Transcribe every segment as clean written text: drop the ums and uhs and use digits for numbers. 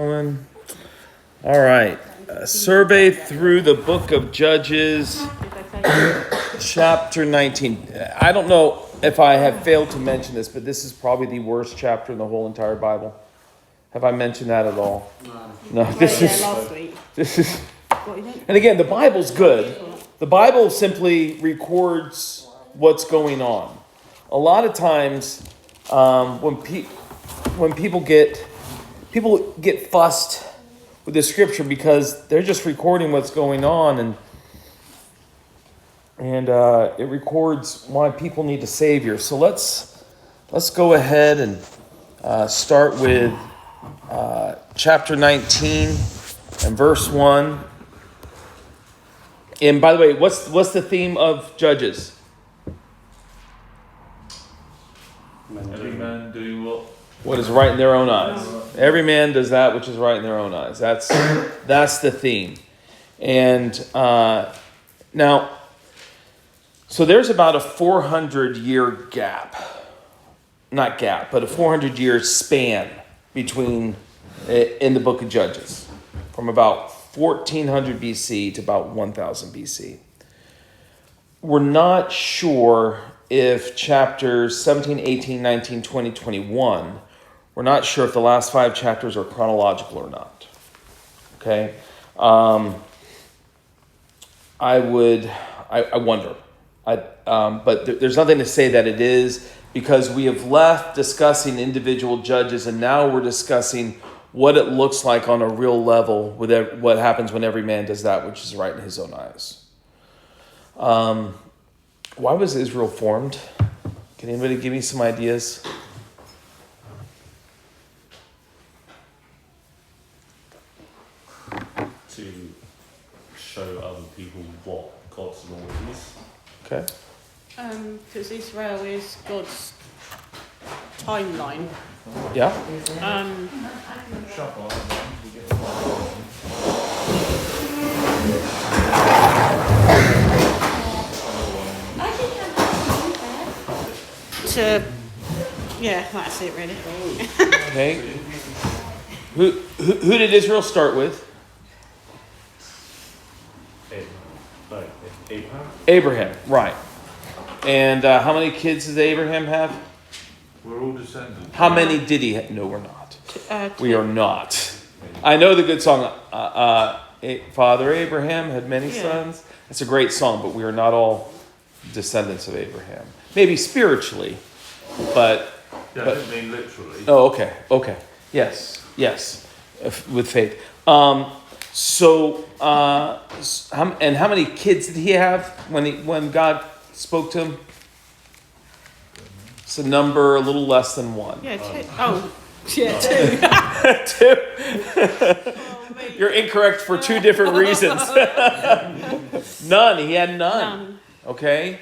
All right. Survey through the book of Judges, chapter 19. I don't know if I have failed to mention this, but this is probably the worst chapter in the whole entire Bible. Have I mentioned that at all? No. This is. And again, the Bible's good. The Bible simply records what's going on. A lot of times, when people get fussed with the scripture because they're just recording what's going on, and it records why people need a savior. So let's go ahead and start with chapter 19 and verse 1. And by the way, what's the theme of Judges? Every man do what is right in their own eyes. Every man does that which is right in their own eyes. That's the theme. And now, so there's about a 400-year gap. Not gap, but a 400-year span between in the book of Judges. From about 1400 BC to about 1000 BC. We're not sure if chapters 17, 18, 19, 20, 21, we're not sure if the last 5 chapters are chronological or not. Okay? I wonder. But there's nothing to say that it is, because we have left discussing individual judges and now we're discussing what it looks like on a real level with what happens when every man does that which is right in his own eyes. Why was Israel formed? Can anybody give me some ideas? to show other people what God's law is. Okay. Because Israel is God's timeline. Yeah. That's it really. Okay. Who did Israel start with? Abraham. Abraham, right. And how many kids does Abraham have? We're all descendants. How many did he have? No, we're not. We 2. are not. I know the good song, Father Abraham had many sons. It's a great song, but we are not all descendants of Abraham. Maybe spiritually, but... Yeah, I didn't mean literally. Oh, okay. Yes, with faith. How many kids did he have when God spoke to him? It's a number a little less than 1. Yeah, 2. 2. You're incorrect for 2 different reasons. None. He had none. Okay.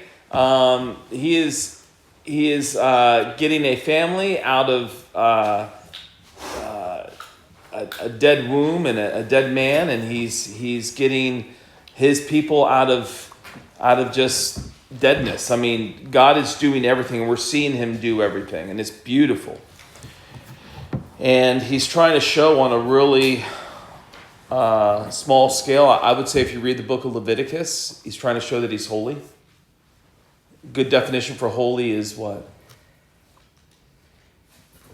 He is getting a family out of a dead womb and a dead man, and he's getting his people out of just deadness. I mean, God is doing everything, and we're seeing him do everything, and it's beautiful. And he's trying to show on a really small scale. I would say if you read the book of Leviticus, he's trying to show that he's holy. Good definition for holy is what?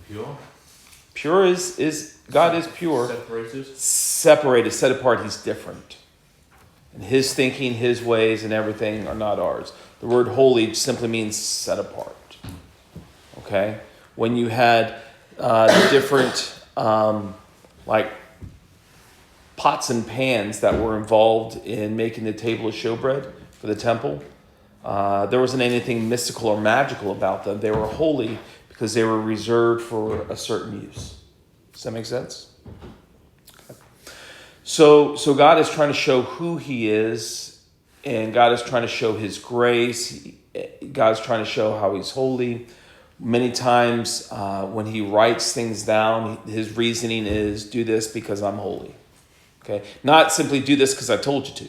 Pure. Pure is God is pure. Separated, set apart. He's different. And his thinking, his ways, and everything are not ours. The word holy simply means set apart. Okay? When you had the different like pots and pans that were involved in making the table of showbread for the temple, there wasn't anything mystical or magical about them. They were holy because they were reserved for a certain use. Does that make sense? Okay. So God is trying to show who he is, and God is trying to show his grace. God's trying to show how he's holy. Many times when he writes things down, his reasoning is, do this because I'm holy. Okay? Not simply do this because I told you to,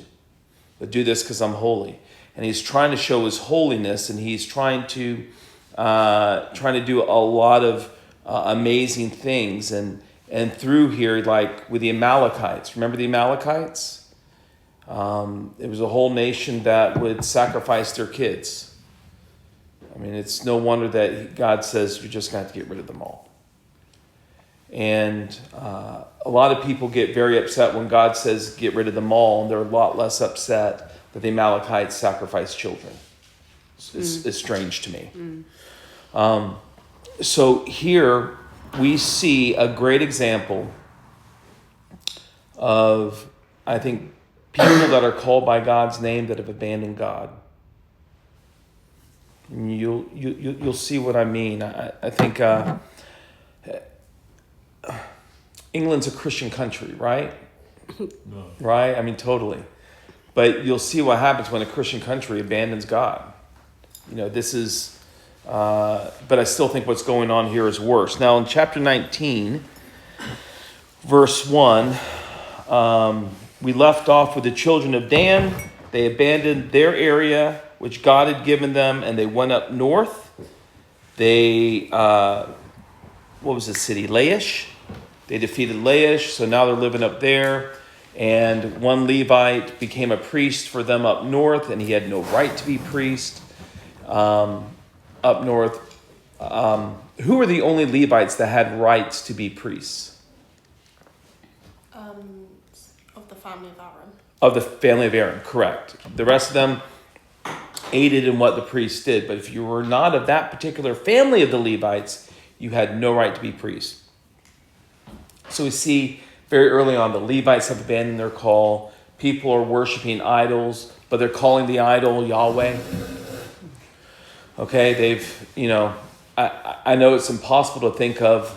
but do this because I'm holy. And he's trying to show his holiness, and he's trying to do a lot of amazing things. And and through here, like with the Amalekites. Remember the Amalekites? It was a whole nation that would sacrifice their kids. I mean, it's no wonder that God says you're just going to have to get rid of them all. And a lot of people get very upset when God says get rid of them all, and they're a lot less upset that the Amalekites sacrifice children. It's strange to me. So here we see a great example of, I think, people that are called by God's name that have abandoned God. And you'll see what I mean. I think England's a Christian country, right? No. Right? I mean, totally. But you'll see what happens when a Christian country abandons God. You know, this is, but I still think what's going on here is worse. Now, in chapter 19, verse 1, we left off with the children of Dan. They abandoned their area, which God had given them, and they went up north. They, what was the city? Laish. They defeated Laish, so now they're living up there. And one Levite became a priest for them up north, and he had no right to be priest up north. Who were the only Levites that had rights to be priests? Of the family of Aaron. Of the family of Aaron, correct. The rest of them aided in what the priests did. But if you were not of that particular family of the Levites, you had no right to be priest. So we see very early on the Levites have abandoned their call. People are worshiping idols, but they're calling the idol Yahweh. Okay, they've, I know it's impossible to think of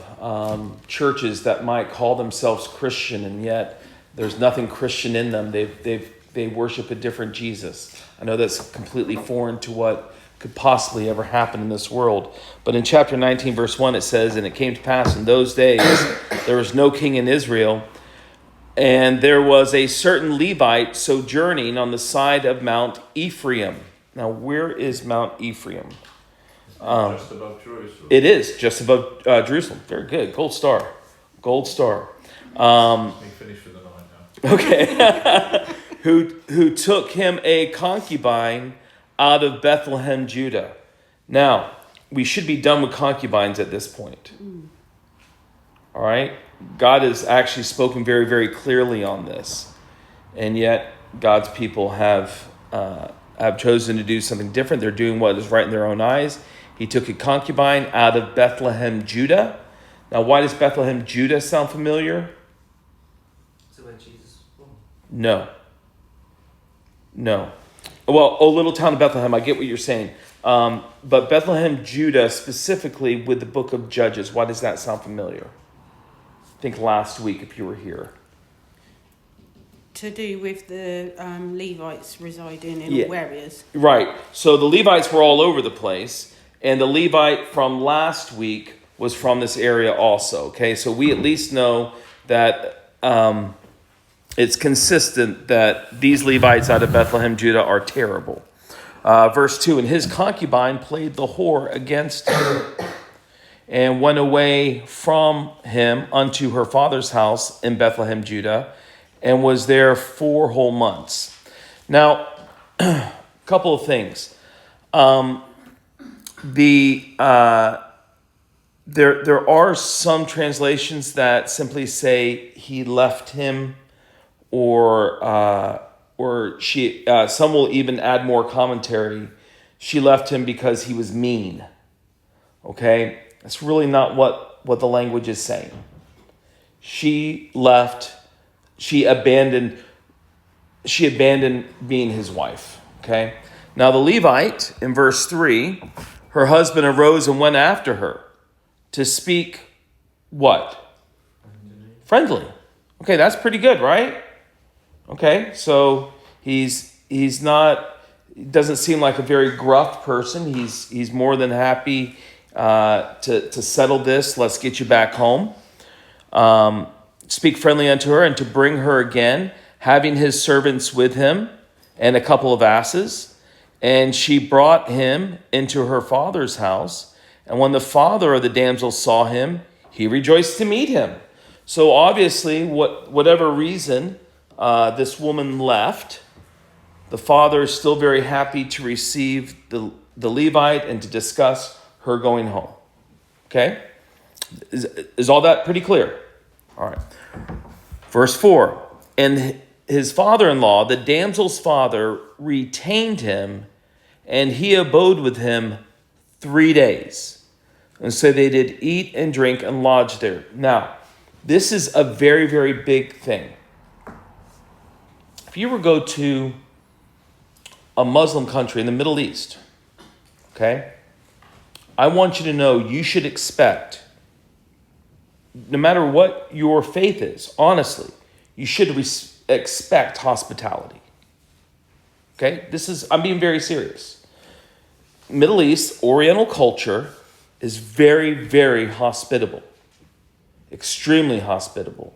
churches that might call themselves Christian, and yet there's nothing Christian in them. They worship a different Jesus. I know that's completely foreign to what could possibly ever happen in this world. But in chapter 19, verse 1, it says, "And it came to pass in those days, there was no king in Israel, and there was a certain Levite sojourning on the side of Mount Ephraim." Now, where is Mount Ephraim? Just above Jerusalem. It is just above Jerusalem. Very good. Gold star. Gold star. We finished for the night now. Okay. who took him a concubine out of Bethlehem, Judah. Now, we should be done with concubines at this point. All right? God has actually spoken very, very clearly on this. And yet, God's people have chosen to do something different. They're doing what is right in their own eyes. He took a concubine out of Bethlehem, Judah. Now, why does Bethlehem, Judah sound familiar? Is it where Jesus was born? No. Well, little town of Bethlehem, I get what you're saying. But Bethlehem, Judah, specifically with the book of Judges, why does that sound familiar? I think last week, if you were here. To do with the Levites residing in all areas. Right. So the Levites were all over the place. And the Levite from last week was from this area also. Okay, so we at least know that it's consistent that these Levites out of Bethlehem, Judah are terrible. Verse 2, "And his concubine played the whore against him, and went away from him unto her father's house in Bethlehem, Judah, and was there 4 whole months." Now, a couple of things. There are some translations that simply say he left him, or she. Some will even add more commentary. She left him because he was mean. Okay, that's really not what the language is saying. She left. She abandoned being his wife. Okay. Now the Levite in verse 3, her husband arose and went after her to speak what? Friendly. Okay, that's pretty good, right? Okay, so he doesn't seem like a very gruff person. He's more than happy to settle this. Let's get you back home. Speak friendly unto her, and to bring her again, having his servants with him and a couple of asses. And she brought him into her father's house. And when the father of the damsel saw him, he rejoiced to meet him. So obviously, whatever reason this woman left, the father is still very happy to receive the Levite and to discuss her going home. Okay? Is all that pretty clear? All right. Verse 4. And his father-in-law, the damsel's father, retained him, and he abode with him 3 days. And so they did eat and drink and lodge there. Now, this is a very, very big thing. If you ever go to a Muslim country in the Middle East, okay, I want you to know you should expect, no matter what your faith is, honestly, you should expect hospitality. Okay? I'm being very serious. Middle East, Oriental culture is very, very hospitable. Extremely hospitable.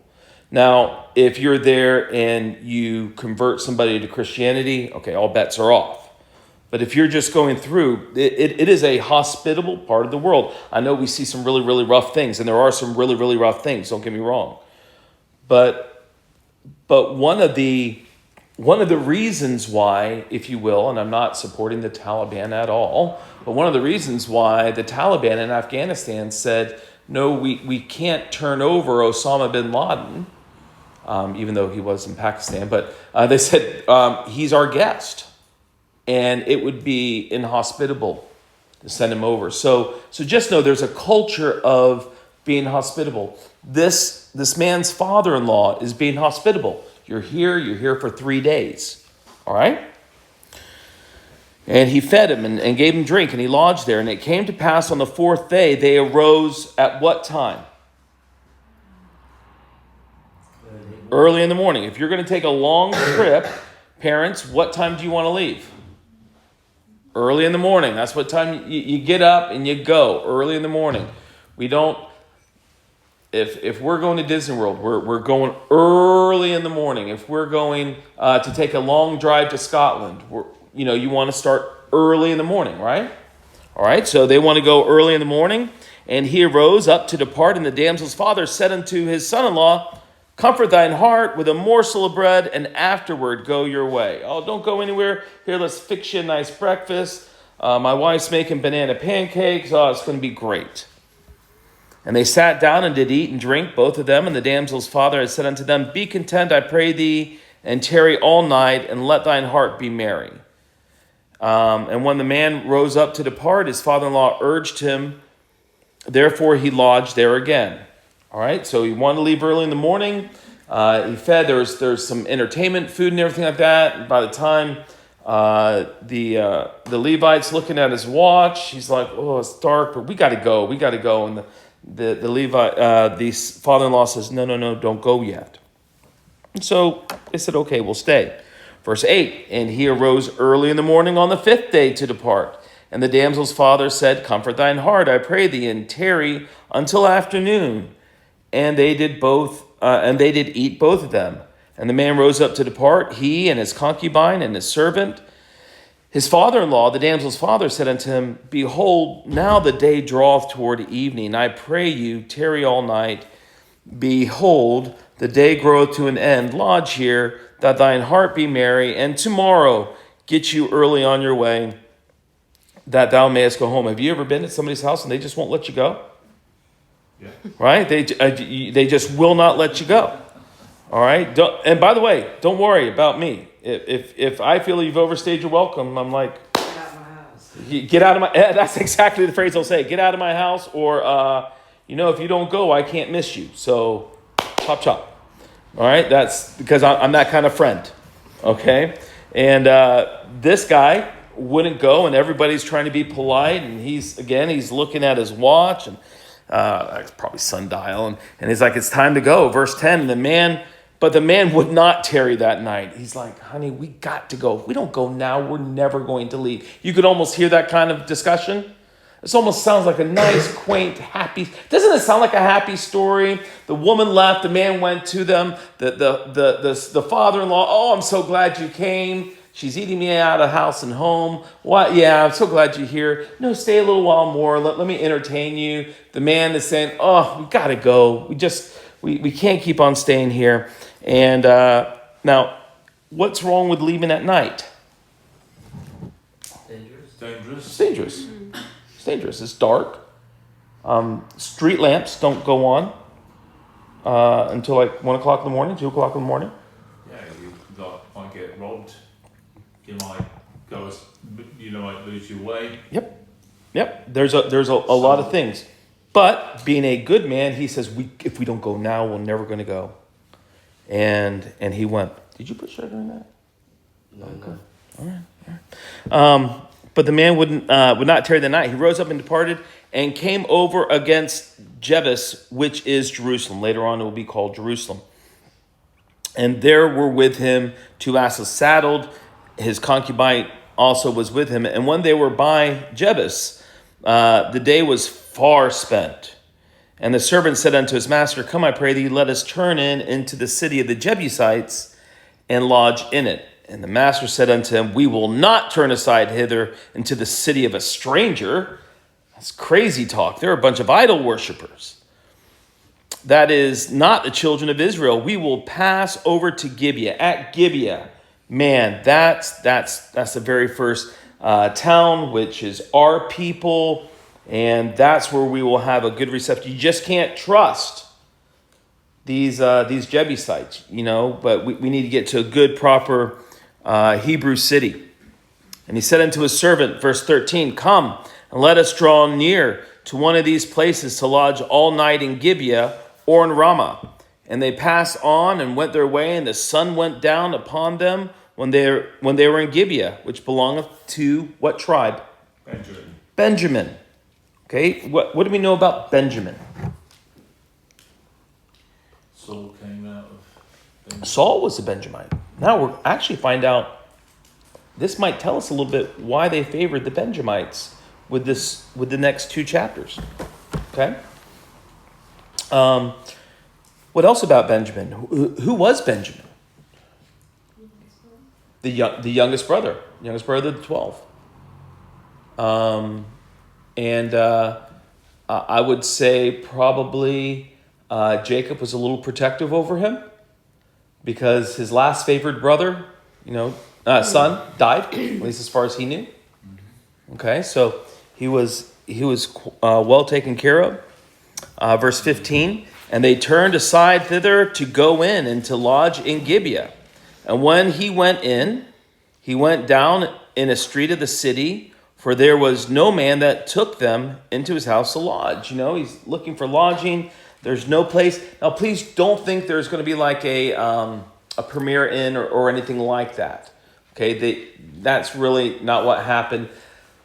Now, if you're there and you convert somebody to Christianity, okay, all bets are off. But if you're just going through, it is a hospitable part of the world. I know we see some really, really rough things, and there are some really, really rough things, don't get me wrong. But one of the reasons why, if you will, and I'm not supporting the Taliban at all, but one of the reasons why the Taliban in Afghanistan said, no, we can't turn over Osama bin Laden, even though he was in Pakistan, but they said he's our guest. And it would be inhospitable to send him over. So just know there's a culture of being hospitable. This man's father-in-law is being hospitable. You're here for 3 days. All right? And he fed him and gave him drink, and he lodged there. And it came to pass on the 4th day, they arose at what time? Early in the morning. If you're going to take a long trip, parents, what time do you want to leave? Early in the morning. That's what time you get up and you go. Early in the morning. We don't. If we're going to Disney World, we're going early in the morning. If we're going to take a long drive to Scotland, you want to start early in the morning, right? All right. So they want to go early in the morning, and he arose up to depart. And the damsel's father said unto his son-in-law, comfort thine heart with a morsel of bread, and afterward go your way. Oh, don't go anywhere. Here, let's fix you a nice breakfast. My wife's making banana pancakes. Oh, it's going to be great. And they sat down and did eat and drink, both of them. And the damsel's father had said unto them, be content, I pray thee, and tarry all night, and let thine heart be merry. And when the man rose up to depart, his father-in-law urged him. Therefore he lodged there again. All right, so he wanted to leave early in the morning. He fed. There's some entertainment, food, and everything like that. And by the time the Levite's looking at his watch, he's like, "Oh, it's dark, but we got to go. We got to go." And the Levite, the father-in-law says, "No, don't go yet." And so they said, "Okay, we'll stay." Verse 8, and he arose early in the morning on the 5th day to depart. And the damsel's father said, comfort thine heart, I pray thee, and tarry until afternoon. And they did eat both of them. And the man rose up to depart, he and his concubine and his servant. His father-in-law, the damsel's father, said unto him, behold, now the day draweth toward evening. I pray you, tarry all night. Behold, the day groweth to an end. Lodge here, that thine heart be merry, and tomorrow get you early on your way, that thou mayest go home. Have you ever been at somebody's house and they just won't let you go? Yeah. Right? They just will not let you go. All right? And by the way, don't worry about me. If I feel you've overstayed your welcome, I'm like, Get out of my house. Get out of my... That's exactly the phrase I'll say. Get out of my house, or, if you don't go, I can't miss you. So, chop, chop. All right? That's because I'm that kind of friend. Okay? And this guy wouldn't go, and everybody's trying to be polite, and he's looking at his watch, and it's probably sundial, and he's like, it's time to go. Verse 10, the man would not tarry that night. He's like, honey, we got to go. If we don't go now, we're never going to leave. You could almost hear that kind of discussion. This almost sounds like a nice, quaint, happy... Doesn't it sound like a happy story? The woman left, the man went to them, the father-in-law, oh, I'm so glad you came. She's eating me out of house and home. What? Yeah, I'm so glad you're here. No, stay a little while more. Let me entertain you. The man is saying, oh, we got to go. we can't keep on staying here. And now, what's wrong with leaving at night? Dangerous. Dangerous. It's dangerous. It's dangerous. It's dark. Street lamps don't go on until like 1 o'clock in the morning, 2 o'clock in the morning. Yeah, might get robbed. You might might lose your way. Yep. There's a lot of things. But being a good man, he says, if we don't go now, we're never going to go. And he went. Did you put sugar in that? No. All right. But the man would not tarry the night. He rose up and departed and came over against Jebus, which is Jerusalem. Later on, it will be called Jerusalem. And there were with him 2 asses saddled. His concubine also was with him. And when they were by Jebus, the day was far spent. And the servant said unto his master, Come, I pray thee, let us turn into the city of the Jebusites and lodge in it. And the master said unto him, We will not turn aside hither into the city of a stranger. That's crazy talk. They're a bunch of idol worshippers. That is not the children of Israel. We will pass over to Gibeah. At Gibeah, man, that's the very first town, which is our people, and that's where we will have a good reception. You just can't trust these Jebusites, but we need to get to a good, proper Hebrew city. And he said unto his servant, verse 13, Come, and let us draw near to one of these places to lodge all night in Gibeah or in Ramah. And they passed on and went their way, and the sun went down upon them when they were in Gibeah, which belongeth to what tribe? Benjamin. Okay, what do we know about Benjamin? Saul came out of Benjamin. Saul was a Benjamite. Now we'll actually find out, this might tell us a little bit why they favored the Benjamites with the next 2 chapters. Okay? What else about Benjamin? Who was Benjamin? The youngest brother of the 12. I would say probably Jacob was a little protective over him because his last favored brother, son, died, at least as far as he knew. Okay, so he was well taken care of. Verse 15, and they turned aside thither to go in and to lodge in Gibeah. And when he went in, he went down in a street of the city, for there was no man that took them into his house to lodge. He's looking for lodging. There's no place. Now, please don't think there's going to be like a premier inn or anything like that. Okay, that's really not what happened.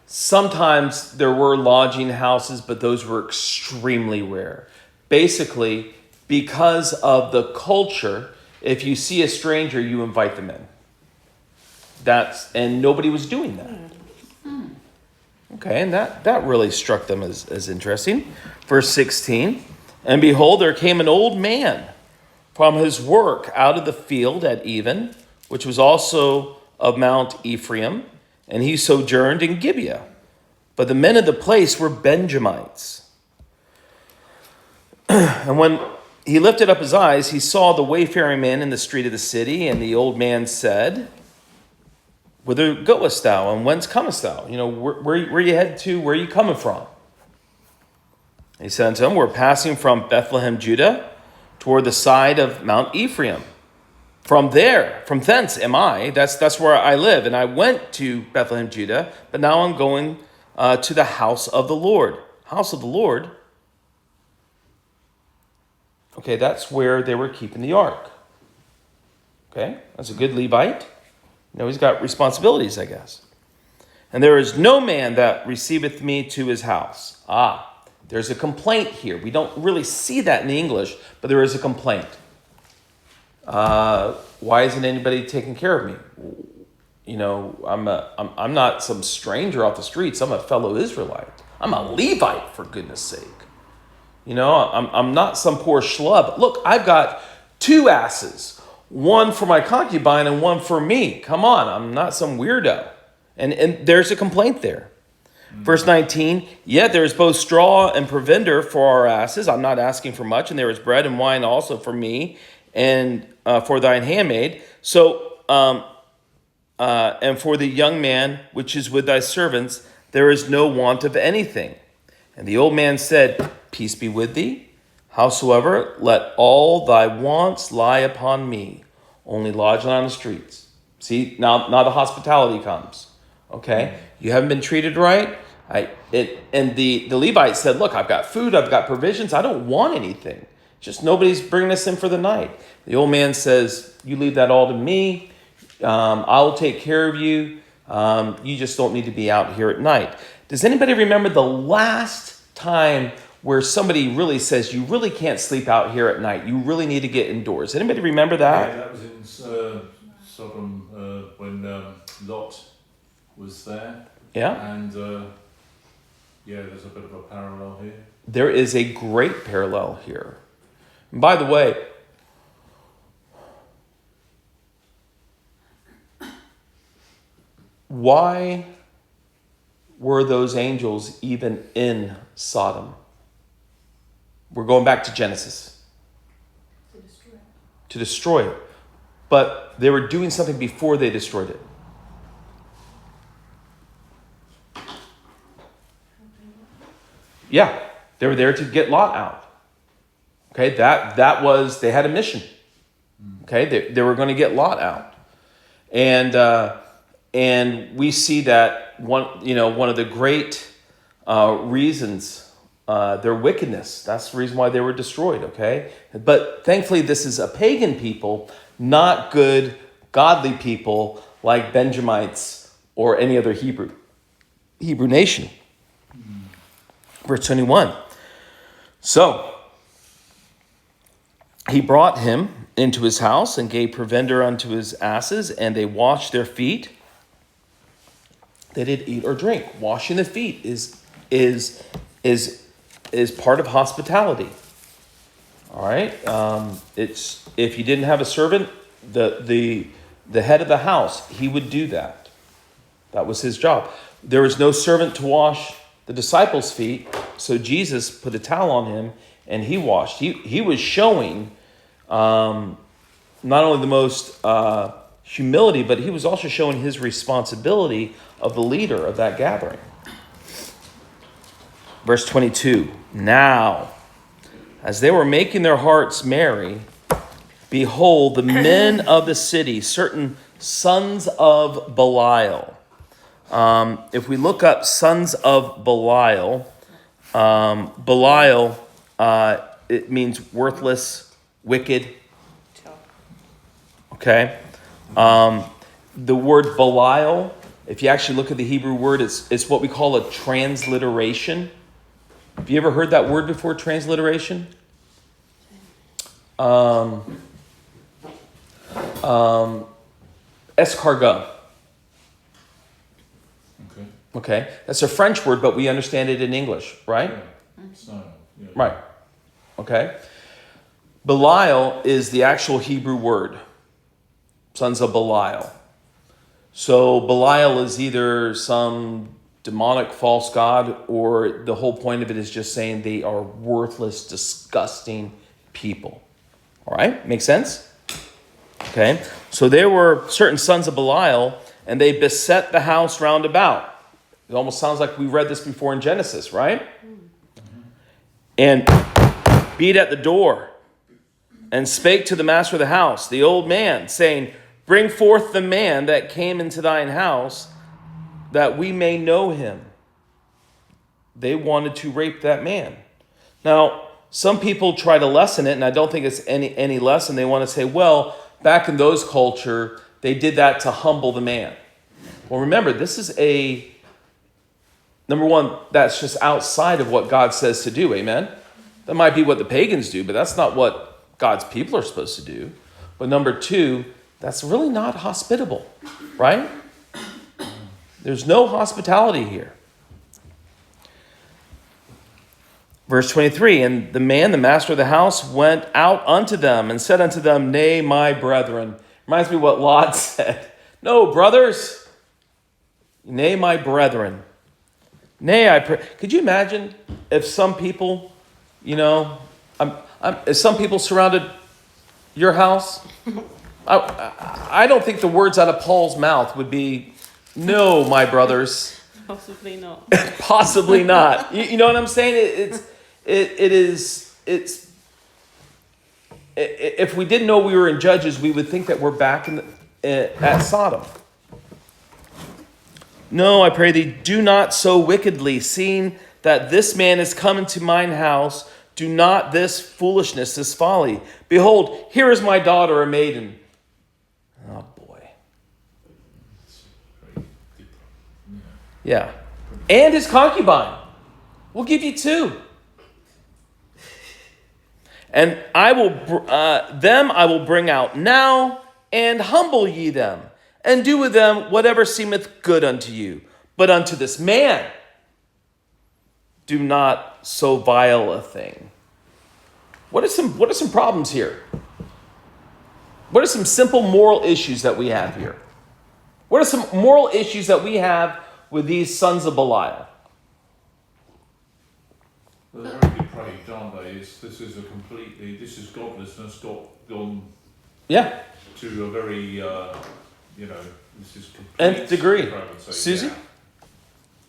Sometimes there were lodging houses, but those were extremely rare. Basically, because of the culture, if you see a stranger, you invite them in. And nobody was doing that. Okay, and that really struck them as interesting. Verse 16, and behold, there came an old man from his work out of the field at even, which was also of Mount Ephraim, and he sojourned in Gibeah. But the men of the place were Benjamites. And when he lifted up his eyes, he saw the wayfaring man in the street of the city, and the old man said, Whither goest thou, and whence comest thou? Where you headed to? Where are you coming from? And he said unto him, We're passing from Bethlehem, Judah, toward the side of Mount Ephraim. From thence am I. That's where I live. And I went to Bethlehem, Judah, but now I'm going to the house of the Lord. House of the Lord. Okay, that's where they were keeping the ark. Okay, that's a good Levite. He's got responsibilities, I guess. And there is no man that receiveth me to his house. There's a complaint here. We don't really see that in the English, but there is a complaint. Why isn't anybody taking care of me? I'm not some stranger off the streets. I'm a fellow Israelite. I'm a Levite, for goodness sake. I'm not some poor schlub. Look, I've got 2 asses. One for my concubine and one for me. Come on, I'm not some weirdo. And there's a complaint there. Verse 19, yet there is both straw and provender for our asses. I'm not asking for much. And there is bread and wine also for me and for thine handmaid. So, and for the young man which is with thy servants, there is no want of anything. And the old man said, peace be with thee. Howsoever, let all thy wants lie upon me. Only lodge on the streets. See, now the hospitality comes. Okay? You haven't been treated right. And the Levite said, look, I've got food, I've got provisions, I don't want anything. Just nobody's bringing us in for the night. The old man says, you leave that all to me. I'll take care of you. You just don't need to be out here at night. Does anybody remember the last time where somebody really says, you really can't sleep out here at night. You really need to get indoors. Anybody remember that? Yeah, that was in Sodom when Lot was there. Yeah. And there's a bit of a parallel here. There is a great parallel here. And by the way, why were those angels even in Sodom? We're going back to Genesis. To destroy it. But they were doing something before they destroyed it. Yeah, they were there to get Lot out. Okay, that was, they had a mission. Okay, they were going to get Lot out. And we see that one of the great reasons, their wickedness. That's the reason why they were destroyed, okay? But thankfully, this is a pagan people, not good, godly people like Benjamites or any other Hebrew nation. Verse 21. So, he brought him into his house and gave provender unto his asses, and they washed their feet. They did eat or drink. Washing the feet is part of hospitality. All right. It's if you didn't have a servant, the head of the house, he would do that. That was his job. There was no servant to wash the disciples' feet, so Jesus put a towel on him and he washed. He was showing not only the most humility, but he was also showing his responsibility of the leader of that gathering. Verse 22, now, as they were making their hearts merry, behold, the men of the city, certain sons of Belial. If we look up sons of Belial, Belial, it means worthless, wicked. Okay? The word Belial, if you actually look at the Hebrew word, it's what we call a transliteration. Have you ever heard that word before, transliteration? Escargot. Okay, that's a French word, but we understand it in English, right? Yeah. Right. Okay. Belial is the actual Hebrew word. Sons of Belial. So Belial is either some demonic false god, or the whole point of it is just saying they are worthless, disgusting people. All right? Make sense? Okay. So there were certain sons of Belial, and they beset the house round about. It almost sounds like we read this before in Genesis, right? And beat at the door and spake to the master of the house, the old man, saying, bring forth the man that came into thine house, that we may know him. They wanted to rape that man. Now, some people try to lessen it, and I don't think it's any lesson. They want to say, well, back in those culture, they did that to humble the man. Well, remember, this is number one, that's just outside of what God says to do, amen? That might be what the pagans do, but that's not what God's people are supposed to do. But number two, that's really not hospitable, right? There's no hospitality here. Verse 23, and the man, the master of the house, went out unto them and said unto them, nay, my brethren. Reminds me of what Lot said. No, brothers. Nay, my brethren. Nay, I pray. Could you imagine if some people, if some people surrounded your house? I don't think the words out of Paul's mouth would be, "No, my brothers." Possibly not. Possibly not. You know what I'm saying? It's. If we didn't know we were in Judges, we would think that we're back at Sodom. No, I pray thee, do not so wickedly, seeing that this man is come into mine house. Do not this foolishness, this folly. Behold, here is my daughter, a maiden. Oh boy. Yeah. And his concubine. We'll give you 2. And I will bring out now, and humble ye them, and do with them whatever seemeth good unto you. But unto this man, do not so vile a thing. What are some problems here? What are some simple moral issues that we have here? What are some moral issues that we have with these sons of Belial? Well, they're very depraved, aren't they? This is godlessness gone Yeah. to a very, this is complete Nth degree. depravity. Susie? Yeah.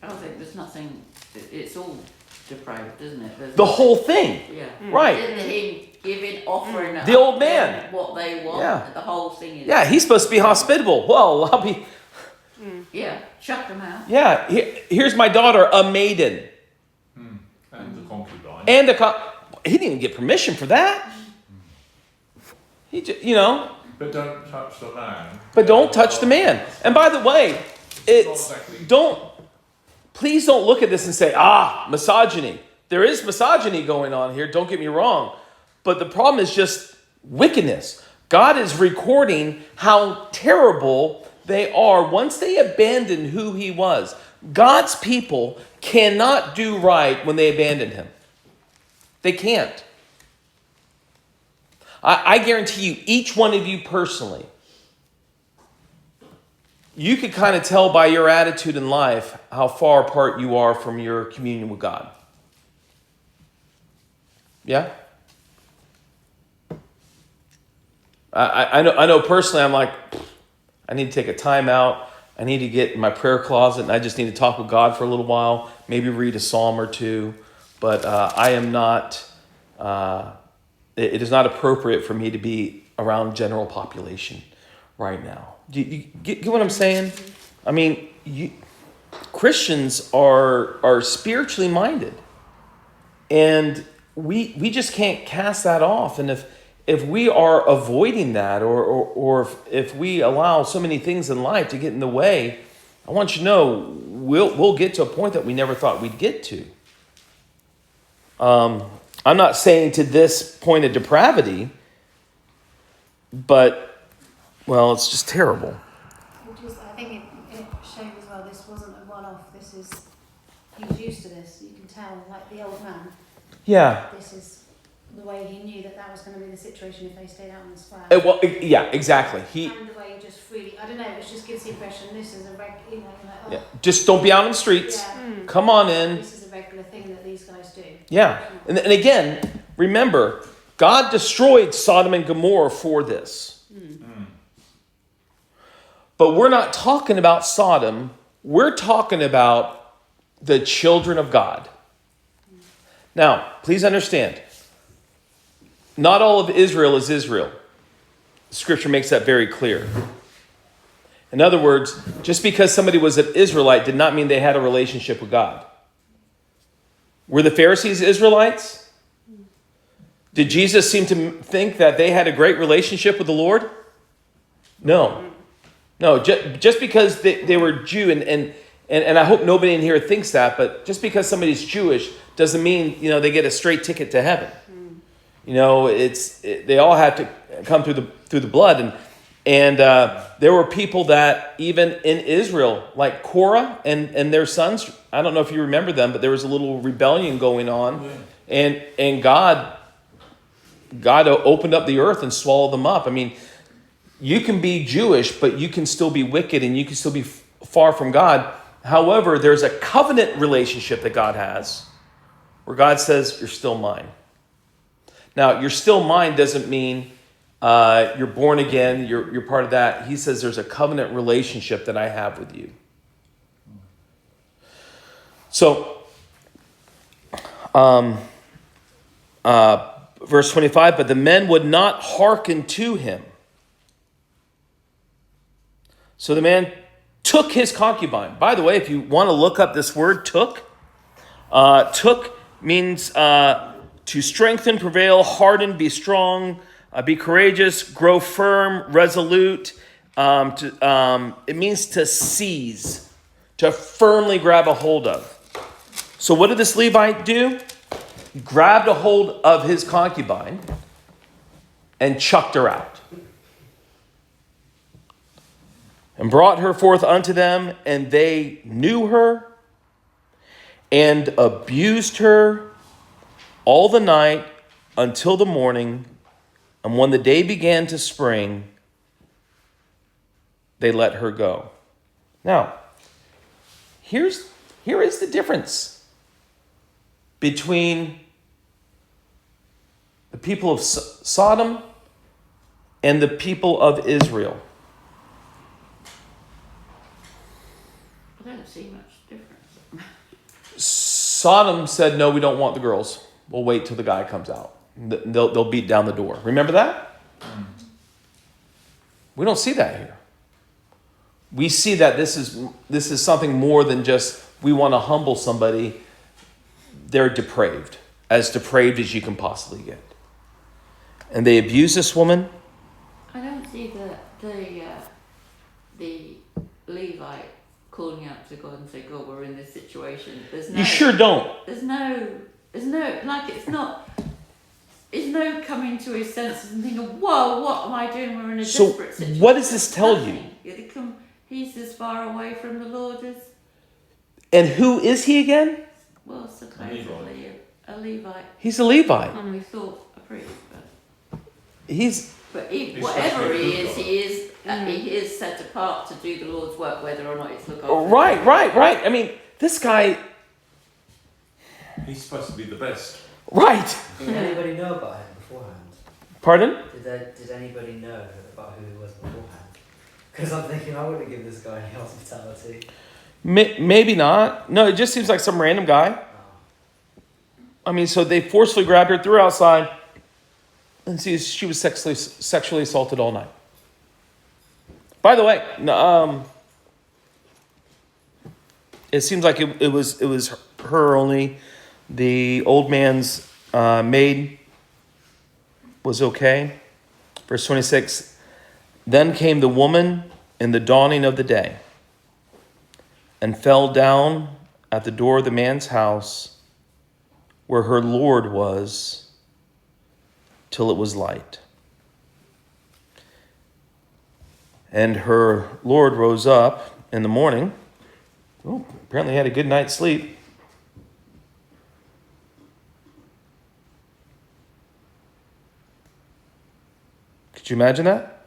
I don't think there's nothing. It's all depraved, isn't it? The whole thing. Yeah. Right. Him giving, offering The old man. them what they want. Yeah. The whole thing is. Yeah, he's supposed to be hospitable. Well, I'll be... Yeah. Chuck them out. Yeah, here's my daughter, a maiden. And the concubine. And he didn't even get permission for that. He just, But don't touch the man. But don't touch the man. And by the way, please don't look at this and say, misogyny. There is misogyny going on here, don't get me wrong. But the problem is just wickedness. God is recording how terrible they are once they abandon who he was. God's people cannot do right when they abandon him. They can't. I guarantee you, each one of you personally, you could kind of tell by your attitude in life how far apart you are from your communion with God. Yeah? I know personally, I'm like, I need to take a time out. I need to get in my prayer closet and I just need to talk with God for a little while, maybe read a psalm or 2. But I am not, it is not appropriate for me to be around general population right now. Do you get what I'm saying? I mean, Christians are spiritually minded. And we just can't cast that off. And if we are avoiding that or if we allow so many things in life to get in the way, I want you to know we'll get to a point that we never thought we'd get to. I'm not saying to this point of depravity, but, well, it's just terrible. I think it showed as well, this wasn't a one-off, he was used to this, you can tell, like the old man. Yeah. This is the way he knew that was going to be the situation if they stayed out on the square. Yeah, exactly. And the way he just freely, I don't know, it just gives the impression this is a regular, Yeah. Just don't be out on the streets. Yeah. Come on in. This is a regular thing that these guys do. Yeah. And again, remember, God destroyed Sodom and Gomorrah for this. But we're not talking about Sodom. We're talking about the children of God. Now, please understand, not all of Israel is Israel. Scripture makes that very clear. In other words, just because somebody was an Israelite did not mean they had a relationship with God. Were the Pharisees Israelites? Did Jesus seem to think that they had a great relationship with the Lord? No. No, just because they were Jew, and I hope nobody in here thinks that, but just because somebody's Jewish doesn't mean, they get a straight ticket to heaven. They all have to come through the blood. And there were people that even in Israel, like Korah and their sons, I don't know if you remember them, but there was a little rebellion going on. Yeah. And God opened up the earth and swallowed them up. I mean, you can be Jewish, but you can still be wicked and you can still be far from God. However, there's a covenant relationship that God has where God says, you're still mine. Now, you're still mine doesn't mean you're born again, you're part of that. He says there's a covenant relationship that I have with you. So, verse 25, but the men would not hearken to him. So the man took his concubine. By the way, if you want to look up this word, took means to strengthen, prevail, harden, be strong, be courageous, grow firm, resolute. It means to seize, to firmly grab a hold of. So what did this Levite do? He grabbed a hold of his concubine and chucked her out. And brought her forth unto them, and they knew her and abused her all the night until the morning. And when the day began to spring, they let her go. Now, here is the difference between the people of Sodom and the people of Israel. I don't see much difference. Sodom said, no, we don't want the girls. We'll wait till the guy comes out. They'll beat down the door. Remember that? We don't see that here. We see that this is something more than just we want to humble somebody. They're depraved as you can possibly get. And they abuse this woman. I don't see the Levite calling out to God and say, God, we're in this situation. You sure don't. There's no, like, it's no coming to his senses and thinking, whoa, what am I doing? We're in a desperate situation. So what does this tell you? He's as far away from the Lord as... And who is he again? Well, supposedly a Levite. He's a Levite. And we thought a priest, but... He's whatever he is set apart to do the Lord's work, whether or not it's look after. Right. I mean, this guy... He's supposed to be the best. Right. Did anybody know about him beforehand? Pardon? Did anybody know about who he was beforehand? Because I'm thinking I wouldn't give this guy any hospitality. Maybe not. No, it just seems like some random guy. I mean, so they forcefully grabbed her, threw her outside, and she was sexually assaulted all night. By the way, it seems like it was her only. The old man's maid was okay. Verse 26, then came the woman in the dawning of the day and fell down at the door of the man's house where her Lord was till it was light. And her Lord rose up in the morning. Oh, apparently had a good night's sleep. Could you imagine that?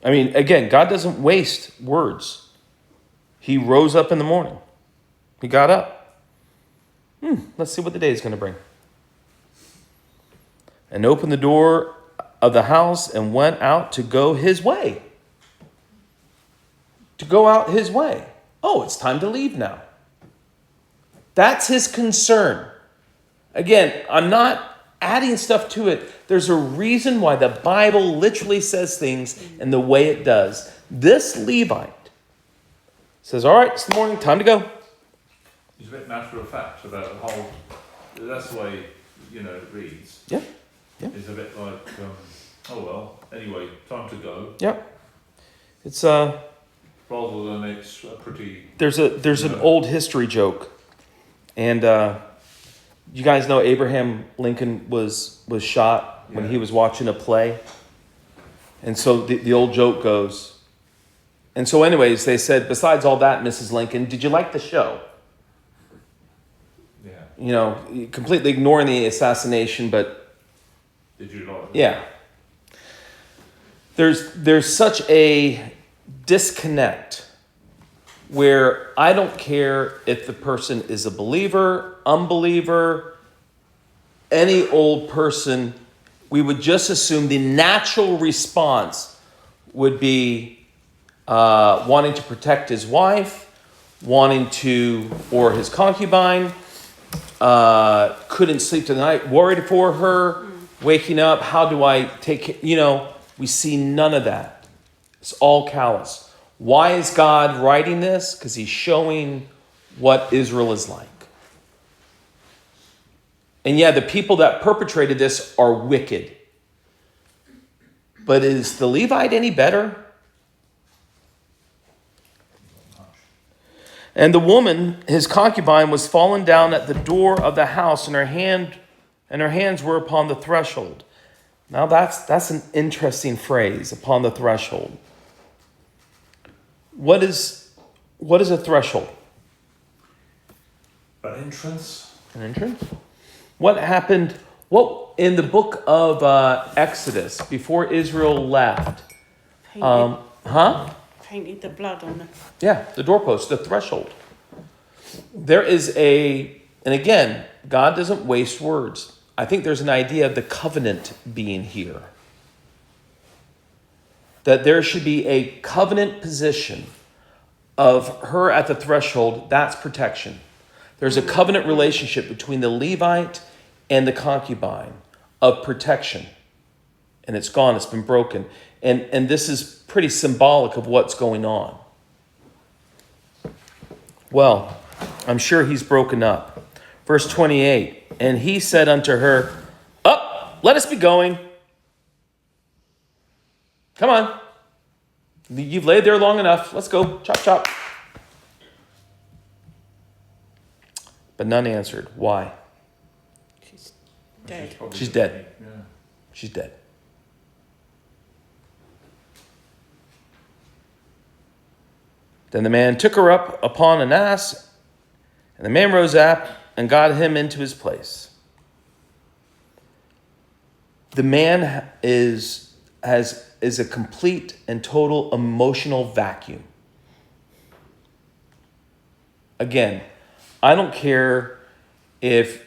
I mean, again, God doesn't waste words. He rose up in the morning. He got up. Let's see what the day is going to bring. And opened the door of the house and went out to go his way. To go out his way. Oh, it's time to leave now. That's his concern. Again, I'm not adding stuff to it. There's a reason why the Bible literally says things in the way it does. This Levite says, all right, it's the morning, time to go. He's a bit matter of fact about the whole, that's the way, it reads. Yeah. It's a bit like, oh well, anyway, time to go. Yeah. It's rather than it's a pretty... There's an old history joke. And you guys know Abraham Lincoln was shot when he was watching a play. And so the old joke goes. And so anyways, they said, besides all that, Mrs. Lincoln, did you like the show? Yeah. Completely ignoring the assassination, but... Did you like it? Yeah. There's such a disconnect where I don't care if the person is a believer, unbeliever, any old person, we would just assume the natural response would be wanting to protect his wife, or his concubine, couldn't sleep tonight, worried for her, waking up, how do I take, we see none of that. It's all callous. Why is God writing this? Because he's showing what Israel is like. And yeah, the people that perpetrated this are wicked. But is the Levite any better? And the woman, his concubine, was fallen down at the door of the house, and her hands were upon the threshold. Now that's an interesting phrase, upon the threshold. What is a threshold? An entrance. An entrance? What happened? What in the book of Exodus before Israel left? Painted the blood on the... Yeah, the doorpost, the threshold. There is and again, God doesn't waste words. I think there's an idea of the covenant being here. That there should be a covenant position of her at the threshold. That's protection. There's a covenant relationship between the Levite and the concubine of protection. And it's gone, it's been broken. And this is pretty symbolic of what's going on. Well, I'm sure he's broken up. Verse 28, and he said unto her, Up, let us be going. Come on. You've laid there long enough. Let's go. Chop, chop. But none answered. Why? She's dead. She's dead. Yeah. She's dead. Then the man took her up upon an ass, and the man rose up and got him into his place. The man is a complete and total emotional vacuum. Again, I don't care if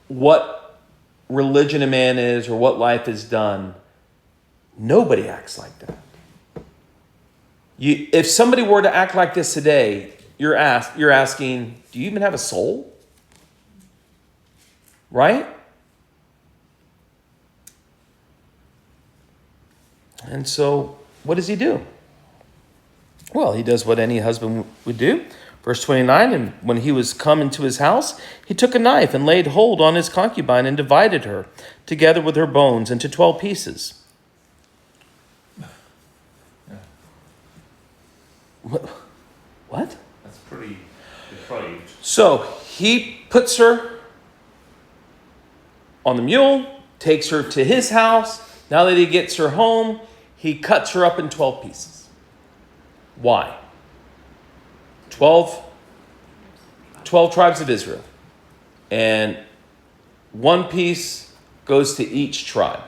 what religion a man is or what life has done. Nobody acts like that. If somebody were to act like this today, you're asking, do you even have a soul? Right? And so, what does he do? Well, he does what any husband would do. Verse 29, and when he was come into his house, he took a knife and laid hold on his concubine and divided her, together with her bones, into 12 pieces. What? That's pretty depraved. So he puts her on the mule, takes her to his house. Now that he gets her home, he cuts her up in 12 pieces. Why? 12 tribes of Israel. And one piece goes to each tribe.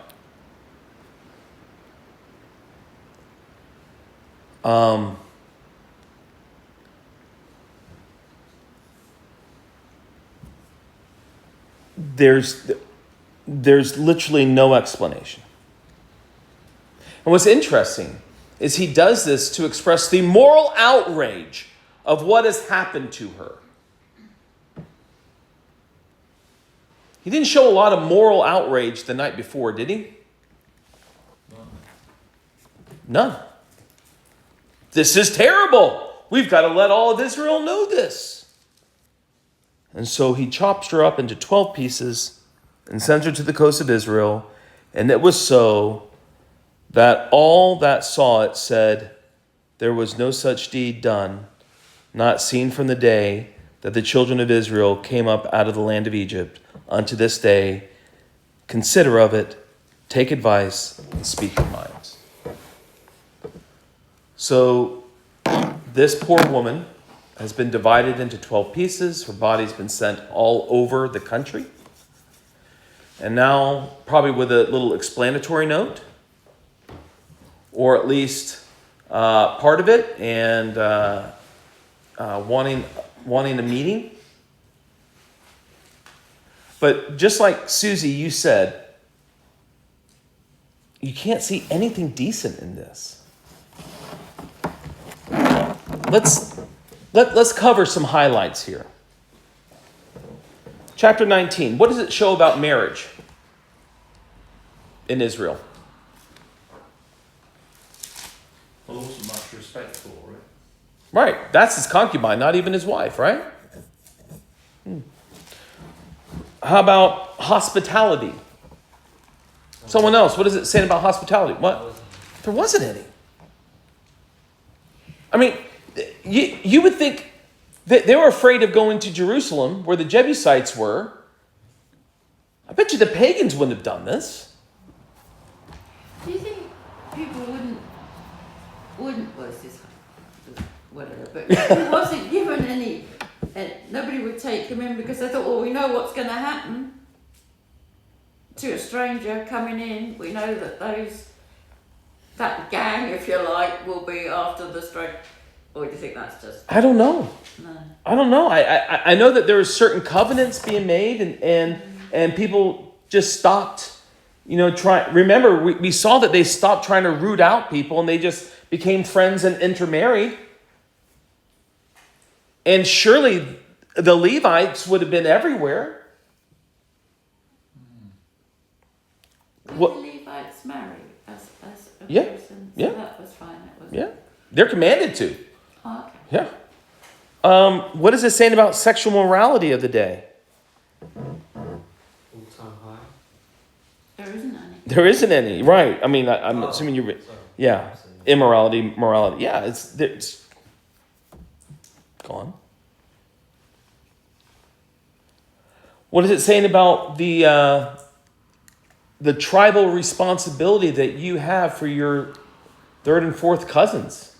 There's literally no explanation. And what's interesting is he does this to express the moral outrage of what has happened to her. He didn't show a lot of moral outrage the night before, did he? None. This is terrible. We've got to let all of Israel know this. And so he chops her up into 12 pieces and sends her to the coast of Israel. And it was so that all that saw it said, there was no such deed done, not seen from the day that the children of Israel came up out of the land of Egypt unto this day. Consider of it, take advice, and speak your minds. So this poor woman has been divided into 12 pieces. Her body's been sent all over the country. And now, probably with a little explanatory note, or at least part of it, and wanting a meeting. But just like Susie, you said, you can't see anything decent in this. Let's cover some highlights here. Chapter 19. What does it show about marriage in Israel? Well, there wasn't much respect for it. Right. That's his concubine, not even his wife, right? How about hospitality? Someone else. What is it saying about hospitality? What? There wasn't any. I mean, you would think that they were afraid of going to Jerusalem, where the Jebusites were. I bet you the pagans wouldn't have done this. Do you think people wouldn't well, this is whatever, but he wasn't given any, and nobody would take him in because they thought, well, we know what's going to happen to a stranger coming in. We know that that gang, if you like, will be after the stranger. Or do you think that's just... I don't know. No. I don't know. I know that there were certain covenants being made, and people just stopped, Remember, we saw that they stopped trying to root out people, and they just became friends and intermarried. And surely the Levites would have been everywhere. Would the Levites marry as a Yeah. person? So Yeah. that was fine. It was Yeah, they're commanded to. Oh, okay. Yeah. What is it saying about sexual morality of the day? All-time high. There isn't any. There isn't any, right? I mean, I'm assuming you're. Sorry. Yeah, immorality, morality. Yeah, it's gone. What is it saying about the tribal responsibility that you have for your third and fourth cousins?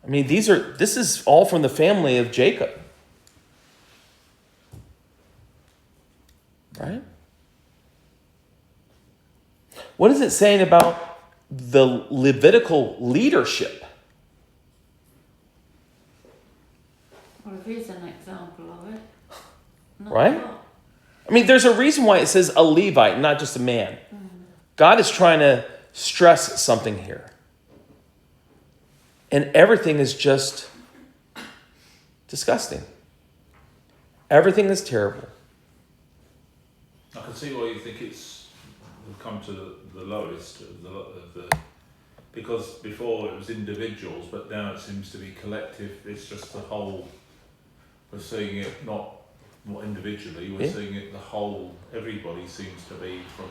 I mean, this is all from the family of Jacob. Right? What is it saying about the Levitical leadership? Well, if he's an example of it. Not Right? a lot. I mean, there's a reason why it says a Levite, not just a man. God is trying to stress something here. And everything is just disgusting. Everything is terrible. I can see why you think it's come to the lowest of the because before it was individuals, but now it seems to be collective. It's just the whole. We're seeing it not individually. We're seeing it the whole. Everybody seems to be from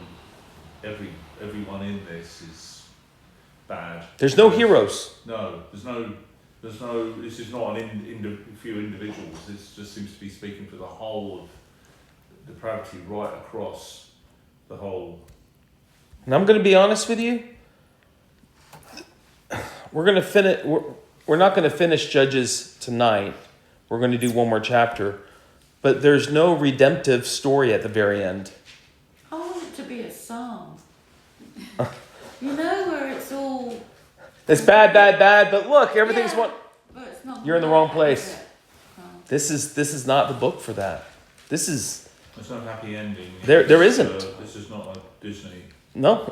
everyone in this is bad. There's no heroes. No, there's no. This is not a few individuals. This just seems to be speaking for the whole of depravity right across the whole. And I'm going to be honest with you. We're going to finish. We're not going to finish Judges tonight. We're going to do one more chapter, but there's no redemptive story at the very end. I want it to be a psalm. Where it's all... It's bad, but look, everything's one. But it's not. You're in the wrong bad, place. is it? Oh. This is not the book for that. This is There's no happy ending. There isn't. This is not a Disney. no.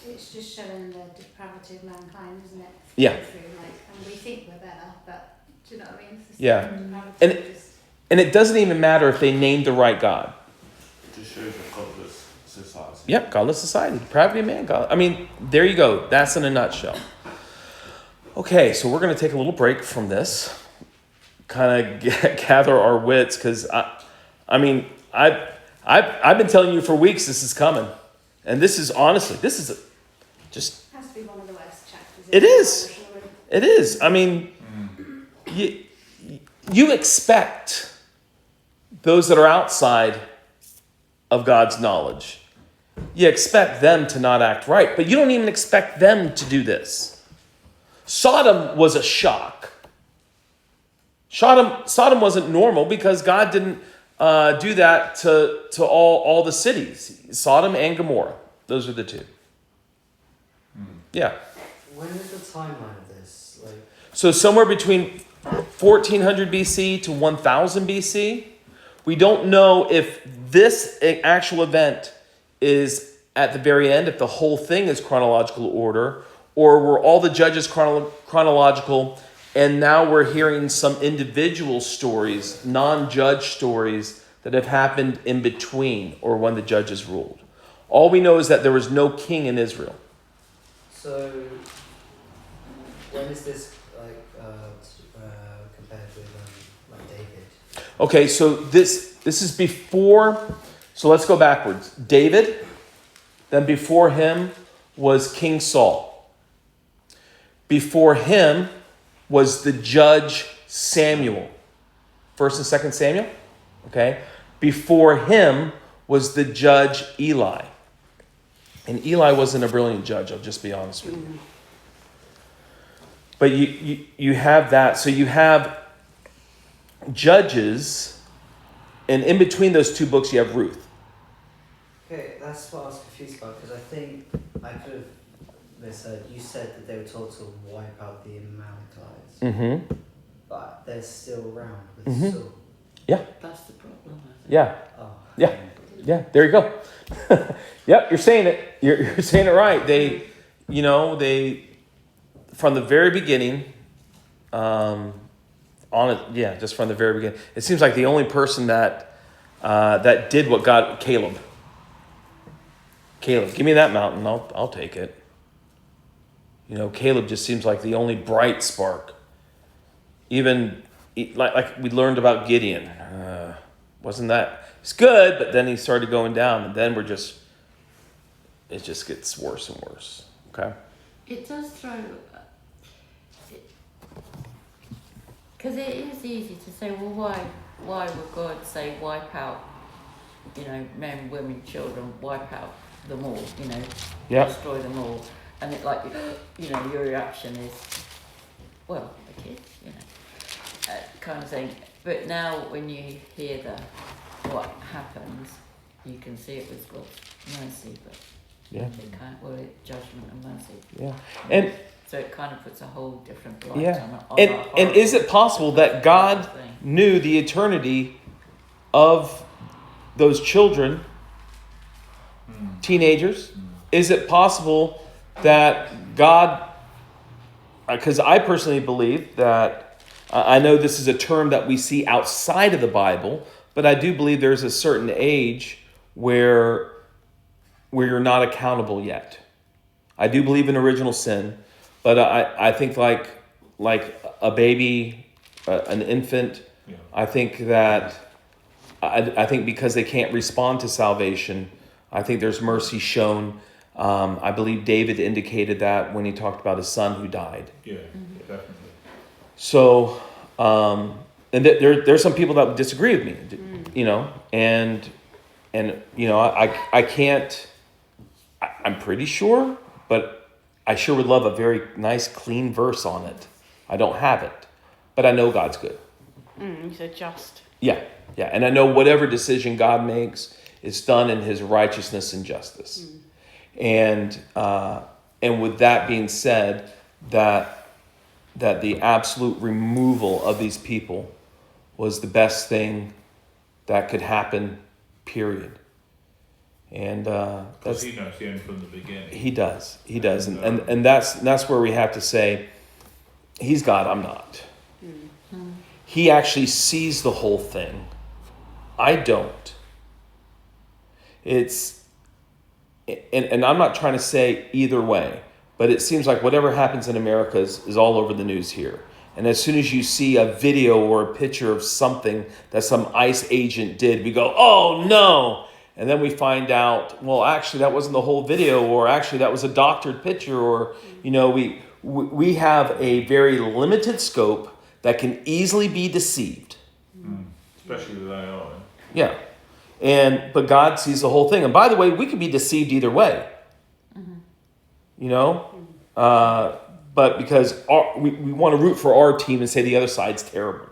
It's just showing the depravity of mankind, isn't it? Yeah. And we think we're better, but do you know what I mean? It's the Yeah. same depravity, And- just- And it doesn't even matter if they named the right God. It just shows a godless society. Yep, godless society, depravity of man. God. I mean, there you go. That's in a nutshell. Okay, so we're going to take a little break from this, kind of gather our wits, because I've been telling you for weeks this is coming, and this is just. Has to be one of the worst chapters. It is. It is. I mean, you expect those that are outside of God's knowledge. You expect them to not act right, but you don't even expect them to do this. Sodom was a shock. Sodom wasn't normal because God didn't do that to all the cities. Sodom and Gomorrah. Those are the two. Yeah. When is the timeline of this? So somewhere between 1400 BC to 1000 BC. We don't know if this actual event is at the very end, if the whole thing is chronological order, or were all the judges chronological, and now we're hearing some individual stories, non-judge stories that have happened in between or when the judges ruled. All we know is that there was no king in Israel. So, when is this compared with like David? Okay, so this is before, so let's go backwards. David, then before him was King Saul. Before him was the judge Samuel. 1st and 2nd Samuel, okay? Before him was the judge Eli. And Eli wasn't a brilliant judge, I'll just be honest with you. But you have that, so you have Judges, and in between those two books you have Ruth. Okay, that's what I was confused about, because I think I could have misheard. You said that they were told to wipe out the Amalekites, Mm-hmm. but they're still around with Mhm. Saul. That's the problem, I think. Yeah, Oh. Yeah. yeah, there you go. Yep, you're saying it. You're saying it right. They, from the very beginning, just from the very beginning. It seems like the only person that did what God, Caleb, give me that mountain, I'll take it. Caleb just seems like the only bright spark. Even like we learned about Gideon, wasn't that? It's good, but then he started going down, and then it just gets worse and worse. Okay. It does throw, because it is easy to say, well, why would God say wipe out, men, women, children, wipe out them all, Yeah. destroy them all, and it like, your reaction is, well, the kids, kind of thing. But now when you hear what happens, you can see it was God's mercy, but Yeah. it kind of, judgment and mercy. Yeah. And So it kind of puts a whole different light yeah. on that And is it possible that God thing. knew the eternity of those children, teenagers? Is it possible that God, because I personally believe that, I know this is a term that we see outside of the Bible, but I do believe there's a certain age where you're not accountable yet. I do believe in original sin, but I think like a baby, an infant, Yeah. I think that I think because they can't respond to salvation, I think there's mercy shown. I believe David indicated that when he talked about his son who died. Yeah, definitely. So, and there's some people that would disagree with me, and I can't. I'm pretty sure, but I sure would love a very nice, clean verse on it. I don't have it, but I know God's good. He's a just. Yeah, and I know whatever decision God makes is done in His righteousness and justice. And with that being said, that the absolute removal of these people was the best thing that could happen, period. And Because he knows the end from the beginning. he does, and that's where we have to say, He's God, I'm not. He actually sees the whole thing. I don't. And I'm not trying to say either way, but it seems like whatever happens in America is all over the news here. And as soon as you see a video or a picture of something that some ICE agent did, we go, oh no! And then we find out, well, actually that wasn't the whole video, or actually that was a doctored picture, or, we have a very limited scope that can easily be deceived. Especially with AI. Yeah. But God sees the whole thing. And by the way, we can be deceived either way. But because we want to root for our team and say the other side's terrible.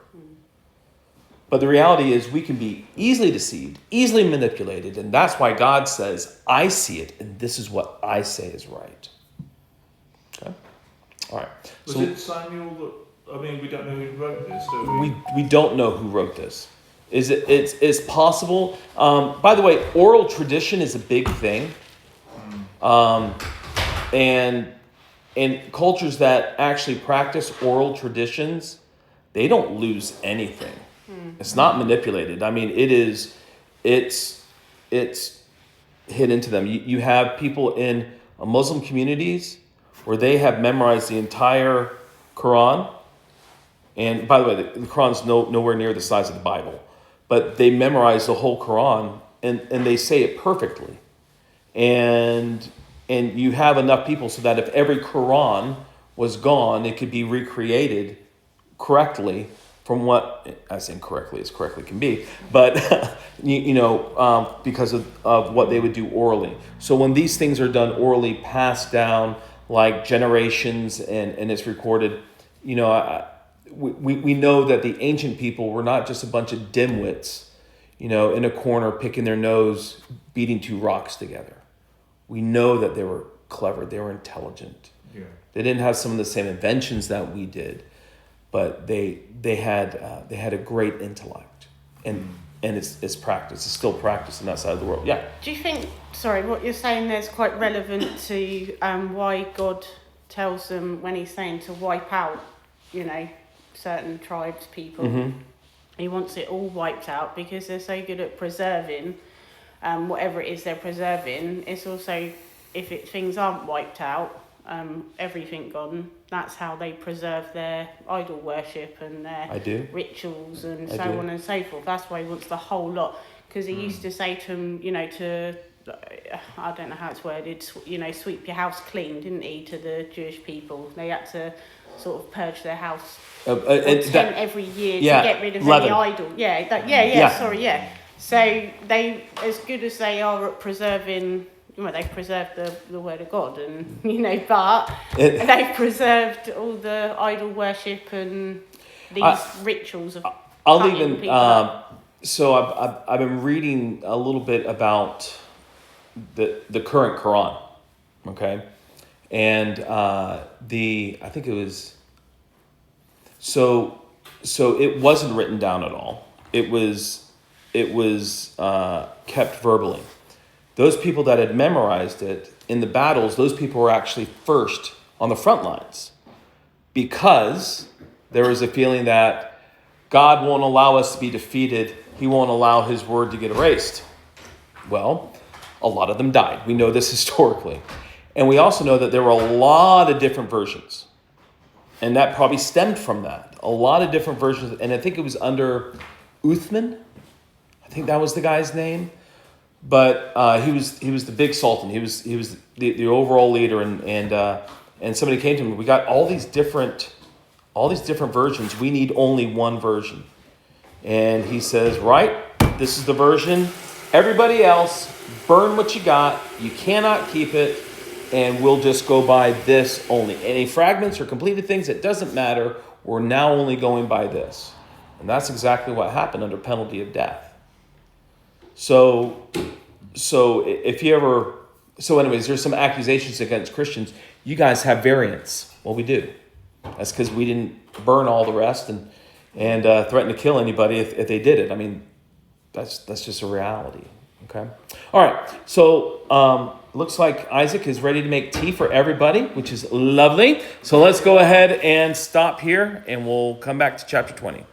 But the reality is we can be easily deceived, easily manipulated. And that's why God says, I see it, and this is what I say is right. Okay? All right. Was it Samuel I mean, we don't know who wrote this, do we? We don't know who wrote this. It's possible. By the way, oral tradition is a big thing. And in cultures that actually practice oral traditions, they don't lose anything. It's not manipulated. I mean, it's hit into them. You have people in Muslim communities where they have memorized the entire Quran. And by the way, the Quran's nowhere near the size of the Bible, but they memorize the whole Quran and they say it perfectly. And you have enough people so that if every Quran was gone, it could be recreated correctly from what, I say correctly as correctly can be, but because of what they would do orally. So when these things are done orally, passed down like generations, and it's recorded, we know that the ancient people were not just a bunch of dimwits, in a corner picking their nose, beating two rocks together. We know that they were clever, they were intelligent. Yeah. They didn't have some of the same inventions that we did, but they had a great intellect, and it's practiced. It's still practiced in that side of the world. Yeah. Do you think, what you're saying there is quite relevant to why God tells them when he's saying to wipe out, certain tribes, people. Mm-hmm. He wants it all wiped out because they're so good at preserving whatever it is they're preserving. It's also, if things aren't wiped out, everything gone, that's how they preserve their idol worship and their rituals and so on and so forth. That's why he wants the whole lot, because he used to say to them, I don't know how it's worded, sweep your house clean, didn't he, to the Jewish people. They had to sort of purge their house every year to get rid of any idol. So they, as good as they are at preserving, they preserved the word of God, and but they've preserved all the idol worship and these rituals of. I'll even. So I've been reading a little bit about the current Quran, okay, and I think it was. So it wasn't written down at all. It was kept verbally. Those people that had memorized it in the battles, those people were actually first on the front lines, because there was a feeling that God won't allow us to be defeated. He won't allow his word to get erased. Well, a lot of them died. We know this historically. And we also know that there were a lot of different versions. And that probably stemmed from that. A lot of different versions. And I think it was under Uthman. I think that was the guy's name. But he was the big sultan. He was the overall leader, and somebody came to him. We got all these different versions. We need only one version. And he says, right, this is the version. Everybody else, burn what you got. You cannot keep it, and we'll just go by this only. Any fragments or completed things, it doesn't matter. We're now only going by this. And that's exactly what happened under penalty of death. So if you ever, anyways, there's some accusations against Christians. You guys have variants. Well, we do. That's because we didn't burn all the rest and threaten to kill anybody if they did it. I mean, that's just a reality. Okay. All right. So looks like Isaac is ready to make tea for everybody, which is lovely. So let's go ahead and stop here, and we'll come back to chapter 20.